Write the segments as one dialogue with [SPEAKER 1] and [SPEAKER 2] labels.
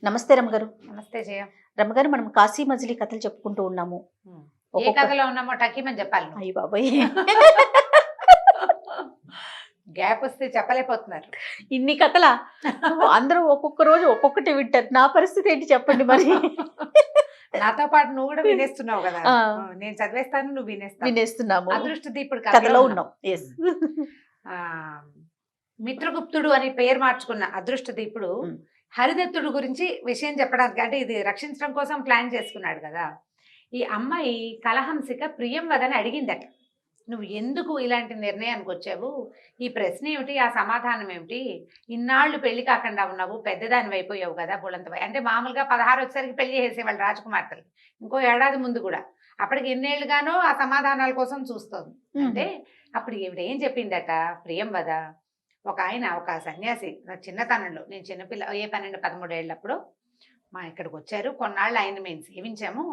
[SPEAKER 1] నమస్తే రమ్మగారు.
[SPEAKER 2] నమస్తే జయ.
[SPEAKER 1] రమ్మగారు, మనం కాశీ మజిలీ కథలు చెప్పుకుంటూ ఉన్నాము.
[SPEAKER 2] ఏ కథలో ఉన్నామో టకీమని చెప్పాలి నువ్వు.
[SPEAKER 1] అయ్య బాబాయ్,
[SPEAKER 2] గ్యాప్ వస్తే చెప్పలేకపోతున్నారు.
[SPEAKER 1] ఇన్ని కథలా? అందరూ ఒక్కొక్క రోజు ఒక్కొక్కటి వింటారు. నా పరిస్థితి ఏంటి చెప్పండి మరి.
[SPEAKER 2] నాతో పాటు నువ్వు కూడా వినేస్తున్నావు కదా.
[SPEAKER 1] ఆ.
[SPEAKER 2] నేను చదివేస్తాను, నువ్వు
[SPEAKER 1] వినేస్తున్నాము.
[SPEAKER 2] అదృష్ట దీపుడు
[SPEAKER 1] కథలో ఉన్నాం. ఎస్.
[SPEAKER 2] మిత్రగుప్తుడు అని పేరు మార్చుకున్న అదృష్ట దీపుడు హరిదత్తుడు గురించి విషయం చెప్పడానికి, అంటే ఇది రక్షించడం కోసం ప్లాన్ చేసుకున్నాడు కదా. ఈ అమ్మాయి కలహంసిక ప్రియం వదని అడిగిందట, నువ్వు ఎందుకు ఇలాంటి నిర్ణయానికి వచ్చావు, ఈ ప్రశ్న ఏమిటి, ఆ సమాధానం ఏమిటి, ఇన్నాళ్ళు పెళ్లి కాకుండా ఉన్నావు, పెద్దదాని అయిపోయావు కదా, బులంతపై అంటే మామూలుగా 16 వచ్చేసరికి పెళ్లి చేసేవాళ్ళు రాజకుమార్తెలు, ఇంకో ఏడాది ముందు కూడా. అప్పటికి ఎన్నేళ్ళుగానో ఆ సమాధానాల కోసం చూస్తుంది. అంటే అప్పుడు ఈవిడ ఏం చెప్పిందట, ప్రియం వద, ఒక సన్యాసి నా చిన్నతనంలో, నేను చిన్నపిల్ల 12-13 ఏళ్ళప్పుడు మా ఇక్కడికి వచ్చారు. కొన్నాళ్ళు ఆయన మేము సేవించాము.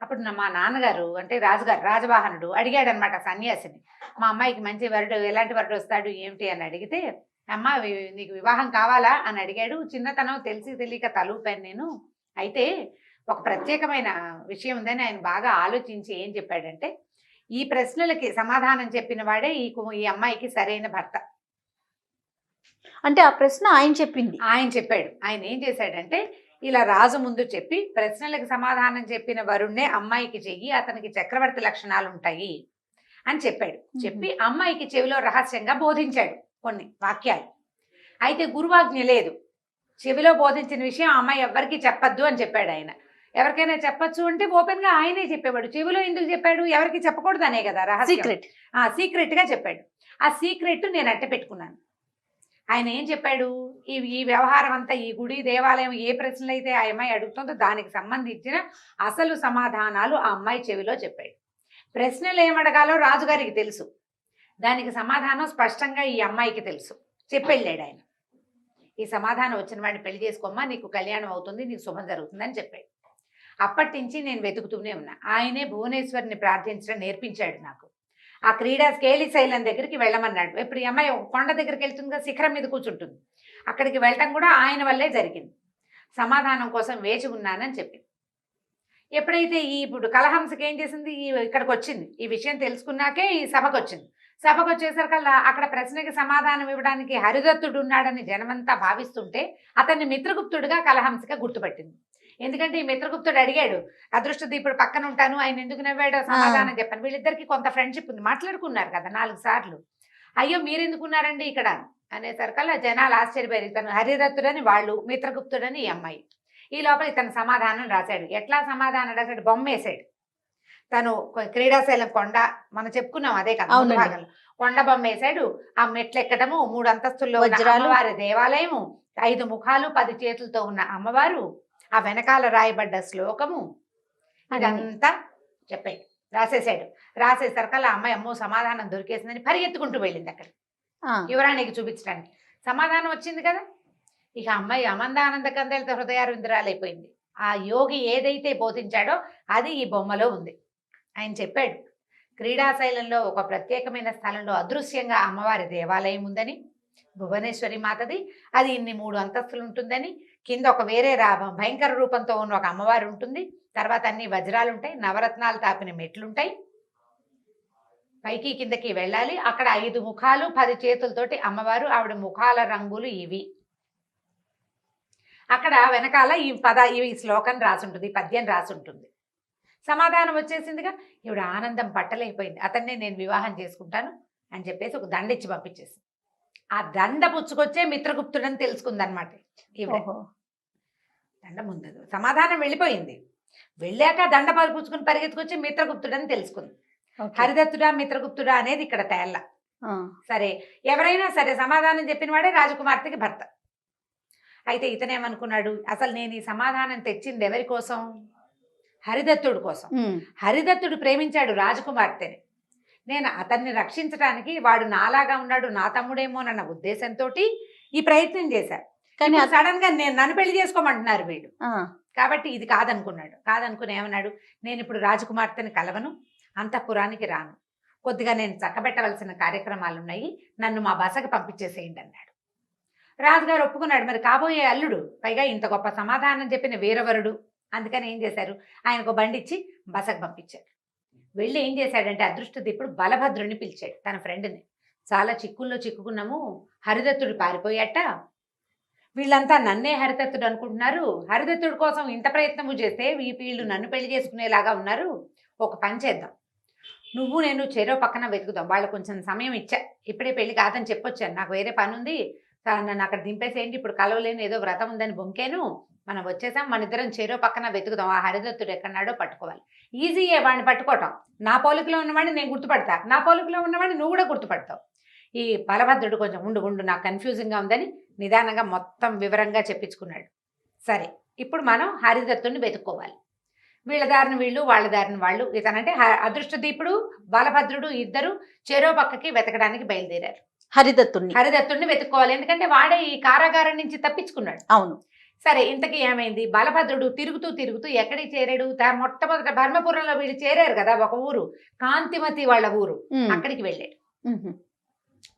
[SPEAKER 2] అప్పుడు మా నాన్నగారు అంటే రాజుగారు, రాజవాహనుడు అడిగాడనమాట సన్యాసిని, మా అమ్మాయికి మంచి వరుడు, ఎలాంటి వరుడు వస్తాడు ఏమిటి అని అడిగితే, అమ్మ నీకు వివాహం కావాలా అని అడిగాడు. చిన్నతనం తెలిసి తెలియక తలూపాను నేను. అయితే ఒక ప్రత్యేకమైన విషయం ఉందని ఆయన బాగా ఆలోచించి ఏం చెప్పాడంటే, ఈ ప్రశ్నలకి సమాధానం చెప్పిన వాడే ఈ అమ్మాయికి సరైన భర్త.
[SPEAKER 1] అంటే ఆ ప్రశ్న ఆయన చెప్పింది,
[SPEAKER 2] ఆయన చెప్పాడు. ఆయన ఏం చేశాడంటే, ఇలా రాజు ముందు చెప్పి ప్రశ్నలకు సమాధానం చెప్పిన వరుణ్ణే అమ్మాయికి చెయ్యి, అతనికి చక్రవర్తి లక్షణాలు ఉంటాయి అని చెప్పాడు. చెప్పి అమ్మాయికి చెవిలో రహస్యంగా బోధించాడు కొన్ని వాక్యాలు. అయితే గురువాజ్ఞ లేదు, చెవిలో బోధించిన విషయం అమ్మాయి ఎవరికి చెప్పద్దు అని చెప్పాడు ఆయన. ఎవరికైనా చెప్పచ్చు అంటే ఓపెన్ గా ఆయనే చెప్పేవాడు. చెవిలో ఎందుకు చెప్పాడు, ఎవరికి చెప్పకూడదు అనే కదా రహస్యం, సీక్రెట్ గా చెప్పాడు. ఆ సీక్రెట్ నేను అట్ట పెట్టుకున్నాను. ఆయన ఏం చెప్పాడు, ఈ వ్యవహారం అంతా, ఈ గుడి దేవాలయం ఏ ప్రశ్నలు అయితే ఆ అమ్మాయి అడుగుతుందో దానికి సంబంధించిన అసలు సమాధానాలు ఆ అమ్మాయి చెవిలో చెప్పాడు. ప్రశ్నలు ఏమడగాలో రాజుగారికి తెలుసు, దానికి సమాధానం స్పష్టంగా ఈ అమ్మాయికి తెలుసు. చెప్పెళ్ళాడు ఆయన, ఈ సమాధానం వచ్చిన వాడిని పెళ్లి చేసుకోమ్మా, నీకు కళ్యాణం అవుతుంది, నీకు శుభం జరుగుతుంది అని చెప్పాడు. అప్పటి నుంచి నేను వెతుకుతూనే ఉన్నా. ఆయనే భువనేశ్వరిని ప్రార్థించడం నేర్పించాడు నాకు. ఆ క్రీడా స్కేలి శైలం దగ్గరికి వెళ్ళమన్నాడు. ఇప్పుడు ఈ అమ్మాయి కొండ దగ్గరికి వెళ్తుందిగా, శిఖరం మీద కూర్చుంటుంది, అక్కడికి వెళ్ళటం కూడా ఆయన వల్లే జరిగింది. సమాధానం కోసం వేచి ఉన్నానని చెప్పింది. ఎప్పుడైతే ఇప్పుడు కలహంసకి ఏం చేసింది, ఇక్కడికి వచ్చింది, ఈ విషయం తెలుసుకున్నాకే ఈ సభకు వచ్చింది. సభకు వచ్చేసరికల్లా అక్కడ ప్రశ్నకి సమాధానం ఇవ్వడానికి హరిదత్తుడు ఉన్నాడని జనమంతా భావిస్తుంటే అతన్ని మిత్రగుప్తుడిగా కలహంసిక గుర్తుపట్టింది. ఎందుకంటే ఈ మిత్రగుప్తుడు అడిగాడు, అదృష్ట దీపుడు పక్కన ఉంటాను, ఆయన ఎందుకు నవ్వాడో సమాధానం చెప్పాను. వీళ్ళిద్దరికి కొంత ఫ్రెండ్షిప్ ఉంది, మాట్లాడుకున్నారు కదా 4 సార్లు. అయ్యో మీరెందుకున్నారండి ఇక్కడ అనేసరికల్లా జనాలు ఆశ్చర్యపోయారు. ఇతను హరిదత్తుడని వాళ్ళు, మిత్రగుప్తుడని ఈ అమ్మాయి. ఈ లోపల ఇతను సమాధానం రాశాడు. ఎట్లా సమాధానం రాశాడు, బొమ్మ వేసాడు. తను క్రీడాశైలం కొండ, మనం చెప్పుకున్నాం అదే కదా భాగంలో, కొండ బొమ్మ వేసాడు. ఆ మెట్లు ఎక్కడము, 3 అంతస్తుల్లో అమ్మవారి దేవాలయము, 5 ముఖాలు 10 చేతులతో ఉన్న అమ్మవారు, ఆ వెనకాల రాయబడ్డ శ్లోకము, ఇదంతా చెప్పాడు, రాసేసాడు. రాసేసరికల్లా అమ్మాయి అమ్మో సమాధానం దొరికేసిందని పరిగెత్తుకుంటూ వెళ్ళింది అక్కడ యువరాణికి చూపించడానికి. సమాధానం వచ్చింది కదా. ఇక అమ్మాయి అమందానంద కందలతో హృదయారుంద్రాలైపోయింది. ఆ యోగి ఏదైతే బోధించాడో అది ఈ బొమ్మలో ఉంది. ఆయన చెప్పాడు, క్రీడాశైలంలో ఒక ప్రత్యేకమైన స్థలంలో అదృశ్యంగా అమ్మవారి దేవాలయం ఉందని, భువనేశ్వరి మాతది, అది ఇన్ని 3 అంతస్తులు ఉంటుందని, కింద ఒక వేరే భయంకర రూపంతో ఉన్న ఒక అమ్మవారు ఉంటుంది, తర్వాత అన్ని వజ్రాలు ఉంటాయి, నవరత్నాలు తాపిన మెట్లుంటాయి, పైకి కిందకి వెళ్ళాలి, అక్కడ 5 ముఖాలు 10 చేతులతోటి అమ్మవారు, ఆవిడ ముఖాల రంగులు ఇవి. అక్కడ వెనకాల ఈ శ్లోకం రాసుంటుంది, ఈ పద్యం రాసుంటుంది. సమాధానం వచ్చేసిందిగా. ఈవిడ ఆనందం పట్టలేకపోయింది. అతన్నే నేను వివాహం చేసుకుంటాను అని చెప్పేసి ఒక దండ ఇచ్చి పంపించేసి, ఆ దండ పుచ్చుకొచ్చే మిత్రగుప్తుడని తెలుసుకుందనమాట ఈవిడ. దండ ముందు సమాధానం వెళ్ళిపోయింది, వెళ్ళాక దండ పుచ్చుకుని పరిగెత్తుకొచ్చి మిత్రగుప్తుడని తెలుసుకుంది. హరిదత్తుడా మిత్రగుప్తుడా అనేది ఇక్కడ తేళ్ళ. సరే, ఎవరైనా సరే సమాధానం చెప్పిన వాడే రాజకుమార్తెకి భర్త. అయితే ఇతనేమనుకున్నాడు, అసలు నేను ఈ సమాధానం తెచ్చింది ఎవరి కోసం, హరిదత్తుడి కోసం. హరిదత్తుడు ప్రేమించాడు రాజకుమార్తెని, నేను అతన్ని రక్షించడానికి, వాడు నాలాగా ఉన్నాడు, నా తమ్ముడేమోనన్న ఉద్దేశంతో ఈ ప్రయత్నం చేశారు. కానీ సడన్ గా నన్ను పెళ్లి చేసుకోమంటున్నారు వీడు, కాబట్టి ఇది కాదనుకున్నాడు. కాదనుకుని ఏమన్నాడు, నేను ఇప్పుడు రాజకుమార్తెని కలవను, అంతఃపురానికి రాను, కొద్దిగా నేను చక్కబెట్టవలసిన కార్యక్రమాలు ఉన్నాయి, నన్ను మా బసకి పంపించేసేయండి అన్నాడు. రాజుగారు ఒప్పుకున్నాడు. మరి కాబోయే అల్లుడు, పైగా ఇంత గొప్ప సమాధానం చెప్పిన వీరవరుడు. అందుకని ఏం చేశారు, ఆయనకు బండి ఇచ్చి బసకు పంపించారు. వెళ్ళి ఏం చేశాడంటే అదృష్టదీపుడు బలభద్రుడిని పిలిచాడు, తన ఫ్రెండ్ని. చాలా చిక్కుల్లో చిక్కుకున్నాము, హరిదత్తుడు పారిపోయాట, వీళ్ళంతా నన్నే హరిదత్తుడు అనుకుంటున్నారు, హరిదత్తుడి కోసం ఇంత ప్రయత్నము చేస్తే వీళ్ళు నన్ను పెళ్లి చేసుకునేలాగా ఉన్నారు, ఒక పని చేద్దాం, నువ్వు నేను చెరో పక్కన వెతుకుదాం. వాళ్ళు కొంచెం సమయం ఇచ్చా, ఇప్పుడే పెళ్లి కాదని చెప్పొచ్చాను, నాకు వేరే పని ఉంది, నన్ను అక్కడ దింపేసేయండి, ఇప్పుడు కలవలేను, ఏదో వ్రతం ఉందని బొంకాను, మనం వచ్చేసాం, మన ఇద్దరం చెరో పక్కన వెతుకుదాం, ఆ హరిదత్తుడు ఎక్కడున్నాడో పట్టుకోవాలి. ఈజీయే వాడిని పట్టుకోవటం, నా పోలికలో ఉన్నవాడిని నేను గుర్తుపడతా, నా పోలికలో ఉన్నవాడిని నువ్వు కూడా గుర్తుపడతావు. ఈ బలభద్రుడు కొంచెం ఉండు నాకు కన్ఫ్యూజింగ్గా ఉందని నిదానంగా మొత్తం వివరంగా చెప్పించుకున్నాడు. సరే, ఇప్పుడు మనం హరిదత్తుడిని వెతుక్కోవాలి. వీళ్ళ దారిని వీళ్ళు, వాళ్ళ దారిని వాళ్ళు. ఇతనంటే అదృష్టదీపుడు, బలభద్రుడు ఇద్దరు చెరో పక్కకి వెతకడానికి బయలుదేరారు. హరిదత్తుడిని వెతుక్కోవాలి, ఎందుకంటే వాడే ఈ కారాగారం నుంచి తప్పించుకున్నాడు.
[SPEAKER 1] అవును.
[SPEAKER 2] సరే, ఇంతకీ ఏమైంది, బలభద్రుడు తిరుగుతూ తిరుగుతూ ఎక్కడికి చేరాడు, మొట్టమొదట ధర్మపురంలో వీళ్ళు చేరారు కదా, ఒక ఊరు కాంతిమతి వాళ్ళ ఊరు, అక్కడికి వెళ్ళాడు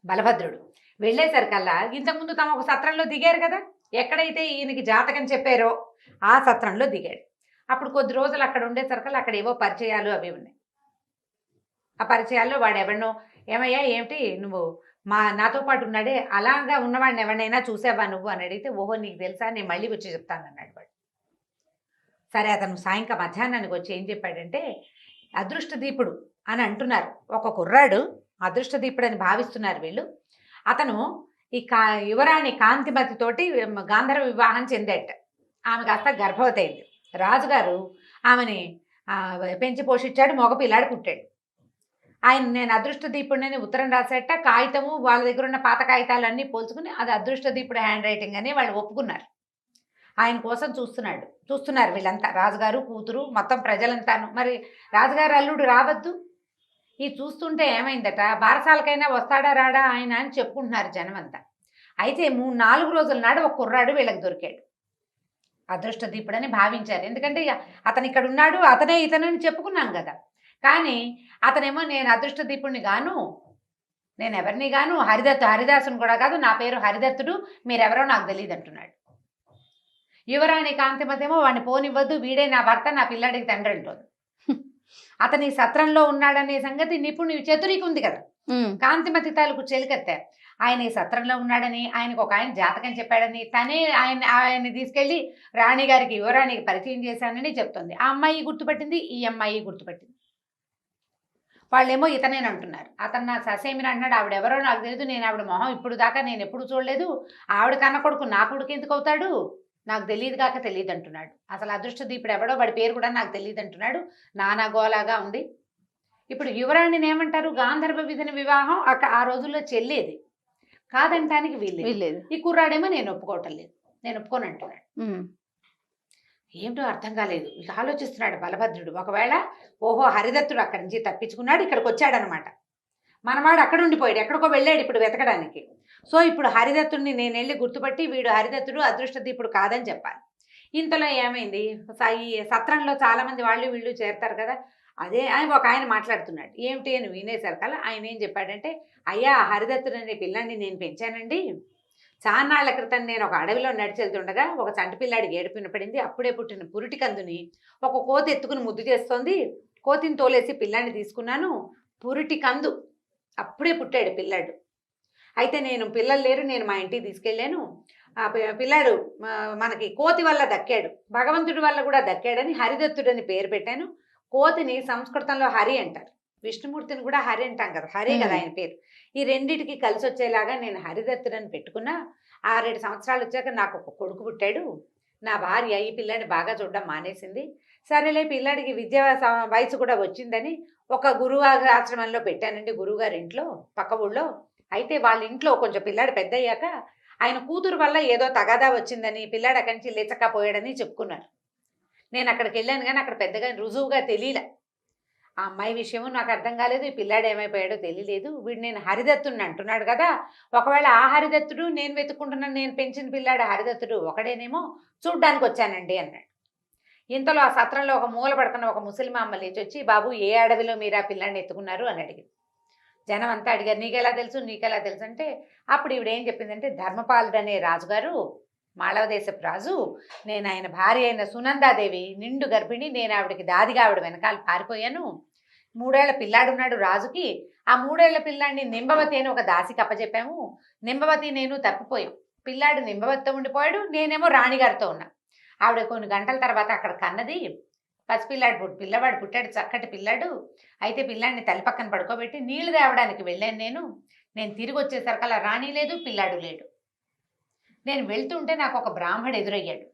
[SPEAKER 2] బలభద్రుడు. వెళ్ళేసరికల్లా ఇంతకుముందు తమ ఒక సత్రంలో దిగారు కదా, ఎక్కడైతే ఈయనకి జాతకం చెప్పారో ఆ సత్రంలో దిగాడు. అప్పుడు కొద్ది రోజులు అక్కడ ఉండేసరికల్లా అక్కడ ఏవో పరిచయాలు అవి ఉన్నాయి. ఆ పరిచయాల్లో వాడు ఎవరినో, ఏమయ్యా ఏమిటి నువ్వు నాతో పాటు ఉన్నాడే, అలాగా ఉన్నవాడిని ఎవరినైనా చూసావా నువ్వు అని అడిగితే, ఓహో నీకు తెలుసా, నేను మళ్ళీ వచ్చి చెప్తానన్నాడు వాడు. సరే, అతను సాయంకాలం మధ్యాహ్నానికి వచ్చి ఏం చెప్పాడంటే, అదృష్టదీపుడు అని అంటున్నారు, ఒక కుర్రాడు అదృష్టదీపుడు అని భావిస్తున్నారు వీళ్ళు, అతను ఈ యువరాణి కాంతిమతితోటి గాంధర్వ వివాహం చెందేట, ఆమె కాస్త గర్భవతి అయింది. రాజుగారు ఆమెని పెంచి పోషించాడు, మగ పిల్లాడు పుట్టాడు. నేను అదృష్టదీపుడిని ఉత్తరం రాసేట, కాగితము వాళ్ళ దగ్గర ఉన్న పాత కాగితాలన్నీ పోల్చుకుని అది అదృష్టదీపుడు హ్యాండ్ రైటింగ్ అని వాళ్ళు ఒప్పుకున్నారు. ఆయన కోసం చూస్తున్నారు వీళ్ళంతా, రాజుగారు కూతురు మొత్తం ప్రజలంతాను. మరి రాజుగారు అల్లుడు రావద్దు, ఈ చూస్తుంటే ఏమైందట, బారసాలకైనా వస్తాడా రాడా ఆయన అని చెప్పుకుంటున్నారు జనమంతా. అయితే 3-4 రోజుల నాడు ఒక కుర్రాడు వీళ్ళకి దొరికాడు, అదృష్టదీపుడని భావించారు. ఎందుకంటే అతను ఇక్కడ ఉన్నాడు, అతనే ఇతను అని చెప్పుకున్నాం కదా. కానీ అతనేమో నేను అదృష్టదీపుడిని గాను, నేను ఎవరిని గాను, హరిదాసుని కూడా కాదు, నా పేరు హరిదత్తుడు, మీరెవరో నాకు తెలియదు అంటున్నాడు. యువరాణి కాంతిమతి ఏమో వాడిని పోనివ్వద్దు, వీడే నా భర్త, నా పిల్లాడికి తండ్రి అంటోంది. అతని సత్రంలో ఉన్నాడనే సంగతి నిపుణుని చతురికి ఉంది కదా, కాంతిమతి తాలూకు చెలికత్తే, ఆయన ఈ సత్రంలో ఉన్నాడని, ఆయనకు ఒక ఆయన జాతకం చెప్పాడని, తనే ఆయన్ని తీసుకెళ్లి రాణిగారికి, యువరాణికి పరిచయం చేశానని చెప్తుంది. ఆ అమ్మాయి గుర్తుపట్టింది, ఈ అమ్మాయి గుర్తుపట్టింది. వాళ్ళేమో ఇతనేనంటున్నారు. అతను నాకు ససేమిని అంటున్నాడు, ఆవిడెవరో నాకు తెలియదు, నేను ఆవిడ మొహం ఇప్పుడు దాకా నేను ఎప్పుడు చూడలేదు, ఆవిడ కన్న కొడుకు నా కొడుకు ఎందుకు అవుతాడు, నాకు తెలియదు కాక తెలియదు అంటున్నాడు. అసలు అదృష్టదీపుడు ఎవడో వాడి పేరు కూడా నాకు తెలియదు అంటున్నాడు. నానా గోలాగా ఉంది. ఇప్పుడు యువరాణిని ఏమంటారు, గాంధర్వ విధిని వివాహం ఆ రోజుల్లో చెల్లేది, కాదంటానికి వీల్లేదు. ఈ కుర్రాడేమో నేను ఒప్పుకోవటం లేదు, నేను ఒప్పుకోను అంటున్నాడు. ఏమిటో అర్థం కాలేదు, ఇక ఆలోచిస్తున్నాడు బలభద్రుడు. ఒకవేళ ఓహో హరిదత్తుడు అక్కడి నుంచి తప్పించుకున్నాడు, ఇక్కడికి వచ్చాడనమాట, మనవాడు అక్కడ ఉండిపోయాడు, ఎక్కడికో వెళ్ళాడు ఇప్పుడు వెతకడానికి. సో ఇప్పుడు హరిదత్తుడిని నేను వెళ్ళి గుర్తుపట్టి, వీడు హరిదత్తుడు అదృష్టదీపుడు కాదని చెప్పాలి. ఇంతలో ఏమైంది, ఈ సత్రంలో చాలామంది వాళ్ళు వీళ్ళు చేరతారు కదా, అదే ఆయన ఒక ఆయన మాట్లాడుతున్నాడు. ఏమిటి అని వినేసరికల్లా ఆయన ఏం చెప్పాడంటే, అయ్యా హరిదత్తుడు అనే పిల్లాన్ని నేను పెంచానండి, చాన్నాళ్ల క్రితం నేను ఒక అడవిలో నడిచి వెళ్తుండగా ఒక చంటి పిల్లాడికి ఏడుపు వినపడింది, అప్పుడే పుట్టిన పురిటి కందుని ఒక కోతి ఎత్తుకుని ముద్దు చేస్తోంది, కోతిని తోలేసి పిల్లాన్ని తీసుకున్నాను, పురిటి కందు అప్పుడే పుట్టాడు పిల్లాడు. అయితే నేను పిల్లలు లేరు, నేను మా ఇంటికి తీసుకెళ్ళాను, ఆ పిల్లాడు మనకి కోతి వల్ల దక్కాడు, భగవంతుడి వల్ల కూడా దక్కాడని హరిదత్తుడని పేరు పెట్టాను. కోతిని సంస్కృతంలో హరి అంటారు, విష్ణుమూర్తిని కూడా హరి అంటాం కదా, హరి కదా ఆయన పేరు. ఈ రెండిటికి కలిసి వచ్చేలాగా నేను హరిదత్తుడని పెట్టుకున్నా. 6-7 సంవత్సరాలు వచ్చాక నాకు ఒక కొడుకు పుట్టాడు. నా భార్య ఈ పిల్లాడిని బాగా చూడడం మానేసింది. సరేలే, పిల్లాడికి విద్యా వయసు కూడా వచ్చిందని ఒక గురువు ఆశ్రమంలో పెట్టానండి, గురువుగారి ఇంట్లో పక్క ఊళ్ళో. అయితే వాళ్ళ ఇంట్లో కొంచెం పిల్లాడు పెద్ద అయ్యాక ఆయన కూతురు వల్ల ఏదో తగాదా వచ్చిందని, పిల్లాడు అక్కడి నుంచి లేచక్కపోయాడని చెప్పుకున్నారు. నేను అక్కడికి వెళ్ళాను కానీ అక్కడ పెద్దగా రుజువుగా తెలియలే. ఆ అమ్మాయి విషయము నాకు అర్థం కాలేదు, ఈ పిల్లాడు ఏమైపోయాడో తెలియలేదు. వీడు నేను హరిదత్తుడిని అంటున్నాడు కదా, ఒకవేళ ఆ హరిదత్తుడు నేను వెతుక్కుంటున్నాను, నేను పెంచిన పిల్లాడు హరిదత్తుడు ఒకడేనేమో, చూడ్డానికి వచ్చానండి అన్నాడు. ఇంతలో ఆ సత్రంలో ఒక మూల పడుకున్న ఒక ముసలిమ అమ్మ లేచి వచ్చి, బాబు ఏ అడవిలో మీరు ఆ పిల్లాడిని ఎత్తుకున్నారు అని అడిగింది. జనం అంతా అడిగారు నీకెలా తెలుసు నీకెలా తెలుసు అంటే అప్పుడు ఈవిడ ఏం చెప్పిందంటే ధర్మపాలుడు అనే రాజుగారు మాళవ దేశపు రాజు, నేను ఆయన భార్య అయిన సునందాదేవి నిండు గర్భిణి, నేను ఆవిడకి దాదిగా ఆవిడ వెనకాల పారిపోయాను. 3 ఏళ్ల పిల్లాడున్నాడు రాజుకి, ఆ 3 ఏళ్ల పిల్లాడిని నింబవతి అని ఒక దాసికి అప్పచెప్పాము. నింబవతి నేను తప్పిపోయాం, పిల్లాడు నింబవతితో ఉండిపోయాడు, నేనేమో రాణిగారితో ఉన్నా. ఆవిడ కొన్ని గంటల తర్వాత అక్కడ కన్నది పిల్లవాడు పుట్టాడు, చక్కటి పిల్లాడు. అయితే పిల్లాడిని తల్లి పక్కన పడుకోబెట్టి నీళ్లు తేవడానికి వెళ్ళాను. నేను తిరిగి వచ్చేసరికల్లా రాణి లేదు, పిల్లాడు లేడు. నేను వెళ్తుంటే నాకు ఒక బ్రాహ్మడు ఎదురయ్యాడు.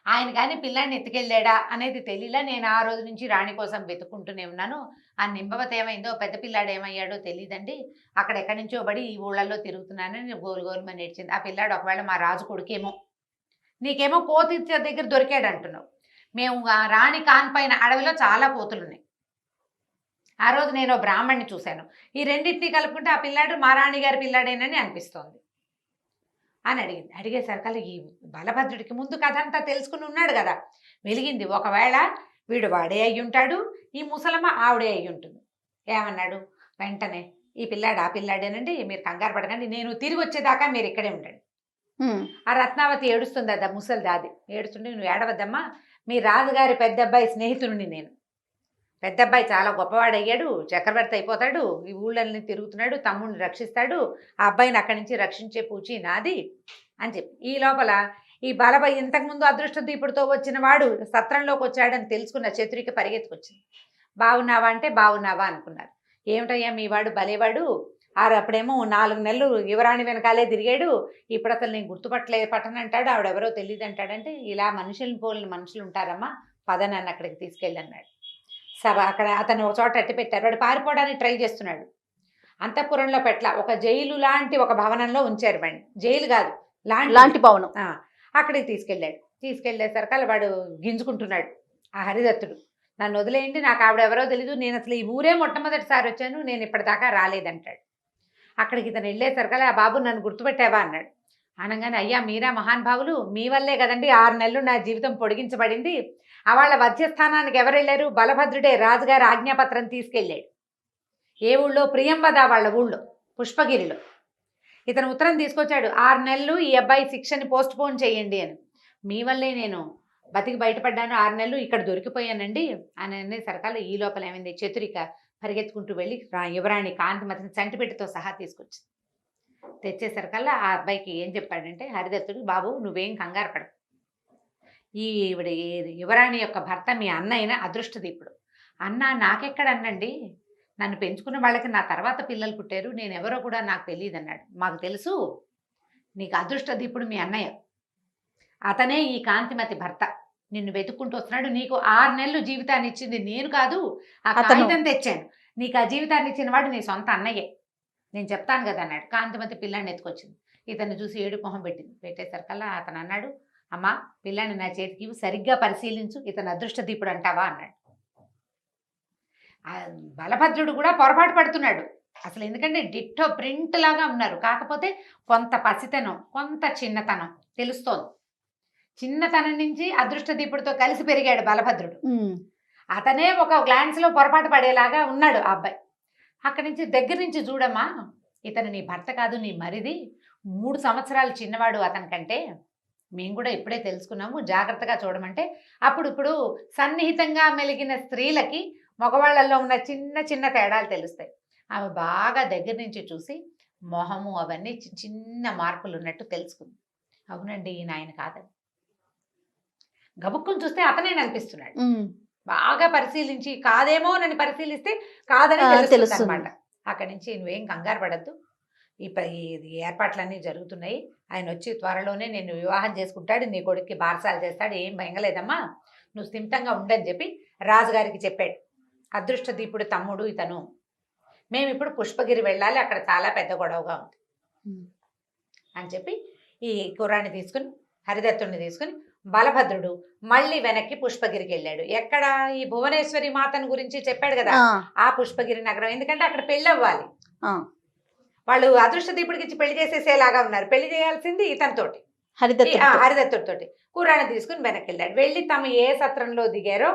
[SPEAKER 2] ఆయన కానీ పిల్లాడిని ఎత్తుకెళ్ళాడా అనేది తెలియలా. నేను ఆ రోజు నుంచి రాణి కోసం వెతుక్కుంటూనే ఉన్నాను. ఆ నింబవతి ఏమైందో, పెద్ద పిల్లాడు ఏమయ్యాడో తెలియదండి. అక్కడ ఎక్కడి నుంచో పడి ఈ ఊళ్ళల్లో తిరుగుతున్నానని గోలు గోలుమని ఏడ్చింది. ఆ పిల్లాడు ఒకవేళ మా రాజు కొడుకేమో. నీకేమో కోతి దగ్గర దొరికాడు అంటున్నావు. మేము ఆ రాణి కాన్ పైన అడవిలో చాలా కోతులు ఉన్నాయి. ఆ రోజు నేను బ్రాహ్మణ్ణి చూశాను. ఈ రెండింటినీ కలుపుకుంటే ఆ పిల్లాడు మా రాణి గారి పిల్లాడేనని అనిపిస్తోంది అని అడిగింది. అడిగేసరికల్లా ఈ బలభద్రుడికి ముందు కథ అంతా తెలుసుకుని ఉన్నాడు కదా, వెలిగింది. ఒకవేళ వీడు వాడే అయ్యి ఉంటాడు, ఈ ముసలమ్మ ఆవిడే అయ్యి ఉంటుంది. ఏమన్నాడు వెంటనే, ఈ పిల్లాడు ఆ పిల్లాడేనండి, మీరు కంగారు పడకండి, నేను తిరిగి వచ్చేదాకా మీరు ఇక్కడే ఉండండి. ఆ రత్నావతి ఏడుస్తుంది, అదా ముసలి దాది ఏడుస్తుంటే, నువ్వు ఏడవద్దమ్మా, మీ రాజుగారి పెద్ద అబ్బాయి స్నేహితుడిని నేను. పెద్ద అబ్బాయి చాలా గొప్పవాడు అయ్యాడు, చక్రవర్తి అయిపోతాడు, ఈ ఊళ్ళని తిరుగుతున్నాడు, తమ్ముడిని రక్షిస్తాడు, ఆ అబ్బాయిని అక్కడి నుంచి రక్షించే పూచి నాది అని చెప్పి. ఈ లోపల ఈ బలభై ఇంతకుముందు అదృష్ట దీపుడితో వచ్చిన వాడు సత్రంలోకి వచ్చాడని తెలుసుకున్న చతురికి పరిగెత్తుకొచ్చింది. బాగున్నావా అంటే బాగున్నావా అనుకున్నారు. ఏమిటయ్యా మీ వాడు భలేవాడు, అప్పుడేమో 4 నెలలు యువరాణి వెనకాలే తిరిగాడు, ఇప్పుడు అసలు నేను పట్టనంటాడు, ఆవిడెవరో తెలియదు అంటాడంటే, ఇలా మనుషులను పోలిన మనుషులు ఉంటారమ్మా, పద నన్ను అక్కడికి తీసుకెళ్ళి అన్నాడు. అక్కడ అతను ఒక చోట అట్టి పెట్టారు. వాడు పారిపోవడానికి ట్రై చేస్తున్నాడు. అంతఃపురంలో పెట్ల ఒక జైలు లాంటి ఒక భవనంలో ఉంచారు. బండి జైలు కాదు, లాంటి భవనం. అక్కడికి తీసుకెళ్ళేసరికి వాడు గింజుకుంటున్నాడు. ఆ హరిదత్తుడు, నన్ను వదిలేయండి, నాకు ఆవిడెవరో తెలీదు, నేను అసలు ఈ ఊరే మొట్టమొదటిసారి వచ్చాను, నేను ఇప్పటిదాకా రాలేదంటాడు. అక్కడికి ఇతను వెళ్ళేసరికి ఆ బాబు నన్ను గుర్తుపెట్టావా అన్నాడు. అనగానే, అయ్యా మీరా మహానుభావులు, మీ వల్లే కదండి 6 నెలలు నా జీవితం పొడిగించబడింది. వాళ్ళ వధ్యస్థానానికి ఎవరు వెళ్ళారు? బలభద్రుడే రాజుగారి ఆజ్ఞాపత్రం తీసుకెళ్ళాడు. ఏ ఊళ్ళో? ప్రియంవద వాళ్ళ ఊళ్ళో, పుష్పగిరిలో. ఇతను ఉత్తరం తీసుకొచ్చాడు, 6 నెలలు ఈ అబ్బాయి శిక్షని పోస్ట్ పోన్ చేయండి అని. మీ వల్లే నేను బతికి బయటపడ్డాను, 6 నెలలు ఇక్కడ దొరికిపోయానండి అని అనేసరికల్లా ఈ లోపల ఏమైంది, చతురిక పరిగెత్తుకుంటూ వెళ్ళి యువరాణి కాంతిమతిని చంటిపెట్టితో సహా తీసుకొచ్చింది. తెచ్చేసరికల్లా ఆ అబ్బాయికి ఏం చెప్పాడంటే హరిదత్తుడు, బాబు నువ్వేం కంగారు పడకు, ఈవిడ యువరాణి యొక్క భర్త మీ అన్న అయిన అదృష్టదీపుడు. అన్న నాకెక్కడన్నండి, నన్ను పెంచుకున్న వాళ్ళకి నా తర్వాత పిల్లలు పుట్టారు, నేనెవరో కూడా నాకు తెలియదు అన్నాడు. మాకు తెలుసు, నీకు అదృష్టదీపుడు మీ అన్నయ్య, అతనే ఈ కాంతిమతి భర్త, నిన్ను వెతుక్కుంటూ వస్తున్నాడు. నీకు 6 నెలలు జీవితాన్ని ఇచ్చింది నేను కాదు, ఆ కాగితం తెచ్చాను, నీకు ఆ జీవితాన్ని ఇచ్చిన వాడు నీ సొంత అన్నయ్యే, నేను చెప్తాను కదా అన్నాడు. కాంతిమతి పిల్లాన్ని ఎత్తుకొచ్చింది. ఇతన్ని చూసి ఏడు మొహం పెట్టేసరికల్లా అతను అన్నాడు, అమ్మా పిల్లాన్ని నా చేతికి సరిగ్గా పరిశీలించు, ఇతను అదృష్టదీపుడు అంటావా అన్నాడు. బలభద్రుడు కూడా పొరపాటు పడుతున్నాడు అసలు, ఎందుకంటే డిట్టో ప్రింట్ లాగా ఉన్నారు, కాకపోతే కొంత పసితనం, కొంత చిన్నతనం తెలుస్తోంది. చిన్నతనం నుంచి అదృష్టదీపుడితో కలిసి పెరిగాడు బలభద్రుడు. అతనే ఒక గ్లాన్స్ లో పొరపాటు పడేలాగా ఉన్నాడు ఆ అబ్బాయి. అక్కడి నుంచి దగ్గర నుంచి చూడమ్మా, ఇతను నీ భర్త కాదు, నీ మరిది, 3 సంవత్సరాలు చిన్నవాడు అతనికంటే, మేము కూడా ఇప్పుడే తెలుసుకున్నాము, జాగ్రత్తగా చూడమంటే. ఇప్పుడు సన్నిహితంగా మెలిగిన స్త్రీలకి మగవాళ్ళల్లో ఉన్న చిన్న చిన్న తేడాలు తెలుస్తాయి. ఆమె బాగా దగ్గర నుంచి చూసి మొహము అవన్నీ చిన్న మార్పులు ఉన్నట్టు తెలుసుకుంది. అవునండి ఈయన ఆయన కాదని. గబుక్కుని చూస్తే అతనే అనిపిస్తున్నాడు. బాగా పరిశీలించి కాదేమో నన్ను పరిశీలిస్తే కాదని తెలుస్తుంది అనమాట. అక్కడి నుంచి నువ్వేం కంగారు పడద్దు, ఈ ఏర్పాట్లన్నీ జరుగుతున్నాయి, ఆయన వచ్చి త్వరలోనే నిన్ను వివాహం చేసుకుంటాడు, నీ కొడుక్కి బారసాలు చేస్తాడు, ఏం భయంగలేదమ్మా, నువ్వు స్థిమితంగా ఉండని చెప్పి రాజుగారికి చెప్పాడు. అదృష్టదీపుడు తమ్ముడు ఇతను, మేము ఇప్పుడు పుష్పగిరి వెళ్ళాలి, అక్కడ చాలా పెద్ద గొడవగా ఉంది అని చెప్పి ఈ కుర్రాన్ని తీసుకుని హరిదత్తుడిని తీసుకుని బలభద్రుడు మళ్ళీ వెనక్కి పుష్పగిరికి వెళ్ళాడు. ఎక్కడ? ఈ భువనేశ్వరి మాతను గురించి చెప్పాడు కదా, ఆ పుష్పగిరి నగరం. ఎందుకంటే అక్కడ పెళ్ళి అవ్వాలి, వాళ్ళు అదృష్టదీపుడికి ఇచ్చి పెళ్లి చేసేసేలాగా ఉన్నారు. పెళ్లి చేయాల్సింది ఇతనితోటి, హరిదత్తుడితోటి. కుర్రాన్ని తీసుకుని వెనక్కి వెళ్ళాడు. వెళ్ళి తమ ఏ సత్రంలో దిగారో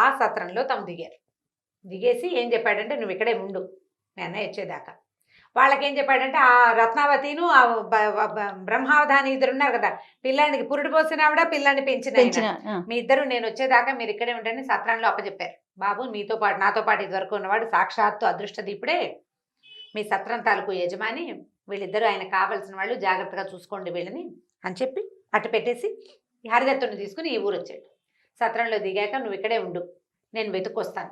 [SPEAKER 2] ఆ సత్రంలో దిగారు. దిగేసి ఏం చెప్పాడంటే, నువ్వు ఇక్కడే ఉండు, మీ అన్నయ్య వచ్చేదాకా, వాళ్ళకేం చెప్పాడంటే ఆ రత్నావతిను ఆ బ్రహ్మావధాని ఇద్దరు ఉన్నారు కదా, పిల్లానికి పురుడు పోసిన ఆవిడ, పిల్లాన్ని పెంచిన మీ ఇద్దరు నేను వచ్చేదాకా మీరు ఇక్కడే ఉండండి సత్రంలో అప్పచెప్పారు. బాబు మీతో పాటు నాతో పాటు ఇదివరకు ఉన్నవాడు సాక్షాత్తు అదృష్టదీపుడే, మీ సత్రం తాలూకు యజమాని, వీళ్ళిద్దరూ ఆయన కావాల్సిన వాళ్ళు, జాగ్రత్తగా చూసుకోండి వీళ్ళని అని చెప్పి అటు పెట్టేసి హరిదత్తుని తీసుకుని ఈ ఊరు వచ్చాడు. సత్రంలో దిగాక నువ్వు ఇక్కడే ఉండు, నేను వెతుక్కొస్తాను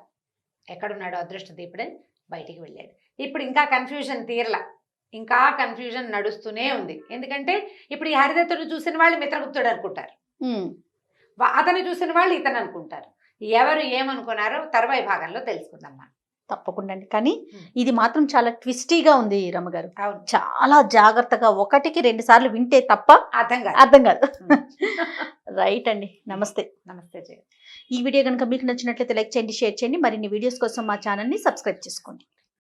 [SPEAKER 2] ఎక్కడున్నాడో అదృష్టదీపుడని బయటికి వెళ్ళాడు. ఇప్పుడు ఇంకా కన్ఫ్యూజన్ తీరలా, ఇంకా కన్ఫ్యూజన్ నడుస్తూనే ఉంది. ఎందుకంటే ఇప్పుడు ఈ హరిదత్తుని చూసిన వాళ్ళు మిత్రగుప్తుడు అనుకుంటారు, అతను చూసిన వాళ్ళు ఇతను అనుకుంటారు. ఎవరు ఏమనుకున్నారో తర్వాయి భాగంలో తెలుసుకుందాం.
[SPEAKER 1] తప్పకుండా అండి. కానీ ఇది మాత్రం చాలా ట్విస్టీగా ఉంది రమ్మగారు.
[SPEAKER 2] అవును,
[SPEAKER 1] చాలా జాగ్రత్తగా 1కి 2 సార్లు వింటే తప్ప అర్థం కాదు. రైట్ అండి. నమస్తే.
[SPEAKER 2] నమస్తే.
[SPEAKER 1] ఈ వీడియో కనుక మీకు నచ్చినట్లయితే లైక్ చేయండి, షేర్ చేయండి. మరిన్ని వీడియోస్ కోసం మా ఛానల్ని సబ్స్క్రైబ్ చేసుకోండి.